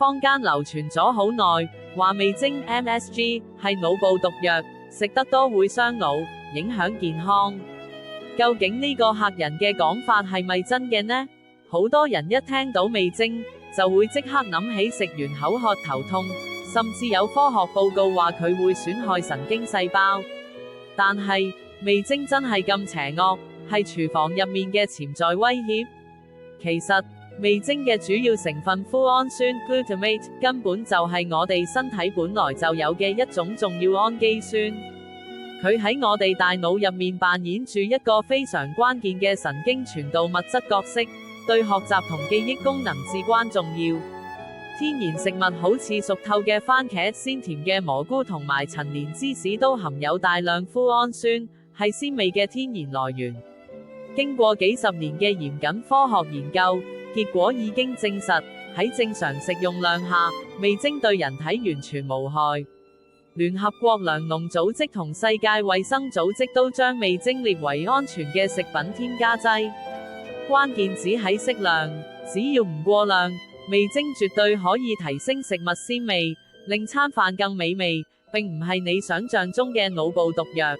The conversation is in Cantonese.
坊間流傳咗好耐，話味精 MSG 係腦部毒藥，食得多會傷腦，影響健康。究竟呢個嚇人嘅講法係咪真嘅呢？好多人一聽到味精，就會即刻諗起食完口渴頭痛，甚至有科學報告話佢會損害神經細胞。但係，味精真係咁邪惡，係廚房入面嘅潛在威脅？其實，味精嘅主要成分脯氨酸 glutamate 根本就係我哋身體本來就有嘅一種重要氨基酸。佢喺我哋大腦入面扮演住一個非常關鍵嘅神經傳導物質角色，對學習同記憶功能至關重要。天然食物好似熟透嘅番茄、鮮甜嘅蘑菇同埋陳年芝士都含有大量脯氨酸，係鮮味嘅天然來源。經過幾十年嘅嚴謹科學研究，結果已經證實，喺正常食用量下，味精對人體完全無害。聯合國糧農組織同世界衛生組織都將味精列為安全嘅食品添加劑。關鍵只喺適量，只要唔過量，味精絕對可以提升食物鮮味，令餐飯更美味，並唔係你想象中嘅腦部毒藥。